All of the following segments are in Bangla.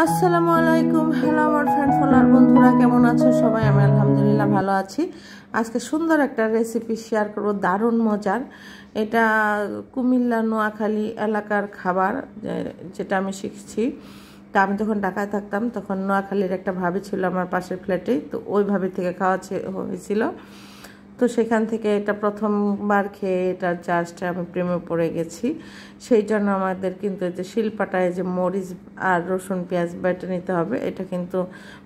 আসসালামু আলাইকুম। হ্যালো আমার ফ্রেন্ড ফলোয়ার বন্ধুরা, কেমন আছো সবাই? আমি আলহামদুলিল্লাহ ভালো আছি। আজকে সুন্দর একটা রেসিপি শেয়ার করব, দারুণ মজার। এটা কুমিল্লা নোয়াখালী এলাকার খাবার, যেটা আমি শিখছি। তা আমি যখন ঢাকায় থাকতাম তখন নোয়াখালীর একটা ভাবি ছিল আমার পাশের ফ্ল্যাটেই, তো ওই ভাবি থেকে খাওয়া হয়েছিল। তো সেখান থেকে এটা প্রথমবার খেয়ে এটার জাস্টে আমি প্রেমে পড়ে গেছি। সেই জন্য আমাদের কিন্তু যে শিলপাটায় যে মরিচ আর রসুন পেঁয়াজ বেটে নিতে হবে, এটা কিন্তু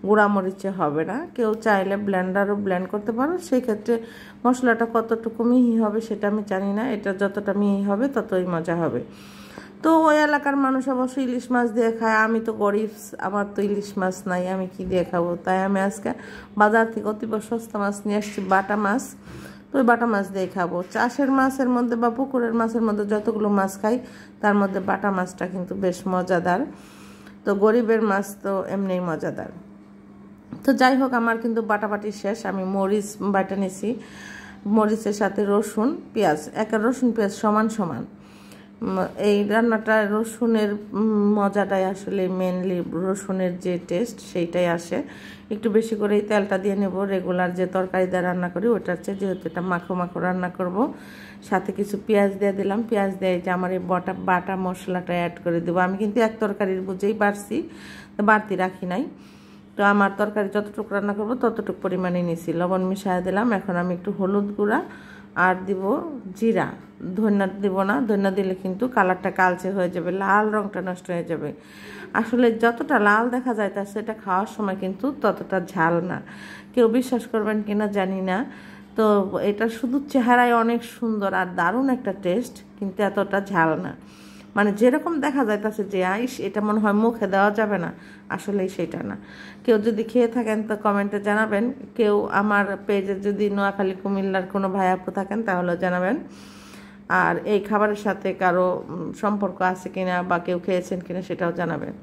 গুঁড়া মরিচে হবে না। কেউ চাইলে ব্লেন্ডারও ব্লেন্ড করতে পারো, সেই ক্ষেত্রে মশলাটা কতটুকু মিহি হবে সেটা আমি জানি না। এটা যতটা মিহি হবে ততই মজা হবে। তো ওই এলাকার মানুষ অবশ্যই ইলিশ মাছ দিয়ে খায়। আমি তো গরিব, আমার তো ইলিশ মাছ নাই, আমি কি দিয়ে খাবো? তাই আমি আজকে বাজার থেকে অতীব সস্তা মাছ নিয়ে আসছি, বাটা মাছ। তো ওই বাটা মাছ দিয়ে খাবো। চাষের মাছের মধ্যে বা পুকুরের মাছের মধ্যে যতগুলো মাছ খাই তার মধ্যে বাটা মাছটা কিন্তু বেশ মজাদার। তো গরিবের মাছ তো এমনিই মজাদার। তো যাই হোক, আমার কিন্তু বাটাবাটি শেষ। আমি মরিচ বাটা নিছি, মরিচের সাথে রসুন পেঁয়াজ, রসুন পেঁয়াজ সমান সমান। এই রান্নাটা রসুনের মজাটাই আসলে মেনলি রসুনের যে টেস্ট সেইটাই আসে। একটু বেশি করেই তেলটা দিয়ে নেব। রেগুলার যে তরকারি দিয়ে রান্না করি ওটার চেয়ে, যেহেতু এটা মাখো মাখো রান্না করব, সাথে কিছু পেঁয়াজ দিয়ে দিলাম। পেঁয়াজ দিয়ে যে আমার এই বাটা মশলাটা অ্যাড করে দেবো। আমি কিন্তু এক তরকারির বুঝেই বাড়ছি, বাড়তি রাখি নাই। তো আমার তরকারি যতটুকু রান্না করবো ততটুকু পরিমাণে নিয়েছি। লবণ মিশিয়ে দিলাম। এখন আমি একটু হলুদ গুঁড়া আর দিব জিরা। ধনিয়া দিব না, ধনিয়া দিলে কিন্তু কালারটা কালচে হয়ে যাবে, লাল রঙটা নষ্ট হয়ে যাবে। আসলে যতটা লাল দেখা যায় তা সেটা খাওয়ার সময় কিন্তু ততটা ঝাল না। কেউ বিশ্বাস করবেন কিনা জানি না। তো এটা শুধু চেহারায় অনেক সুন্দর আর দারুণ একটা টেস্ট, কিন্তু এতটা ঝাল না। মানে যেরকম দেখা যাইতেছে যে আইস এটা মনে হয় মুখে দেওয়া যাবে না, আসলেই সেটা না। কেউ যদি খেয়ে থাকেন তো কমেন্টে জানাবেন। কেউ আমার পেজে যদি নোয়াখালী কুমিল্লার কোনো ভাই আপু থাকেন তাহলে জানাবেন। আর এই খাবারের সাথে কারো সম্পর্ক আছে কিনা বা কেউ খেয়েছেন কিনা সেটাও জানাবেন।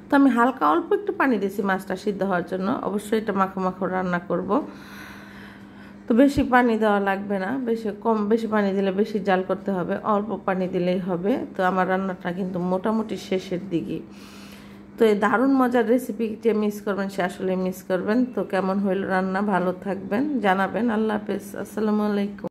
তো আমি হালকা অল্প একটু পানি দিয়েছি মাছটা সিদ্ধ হওয়ার জন্য। অবশ্যই এটা মাখো মাখো রান্না করব, তো বেশি পানি দেওয়া লাগবে না। বেশি পানি দিলে বেশি জাল করতে হবে, অল্প পানি দিলেই হবে। তো আমার রান্নাটা কিন্তু মোটামুটি শেষের দিকে। তো এই দারুণ মজার রেসিপি যে মিস করবেন সে আসলে মিস করবেন। তো কেমন হইল রান্না, ভালো থাকবেন, জানাবেন। আল্লাহ হাফেজ, আসসালামু আলাইকুম।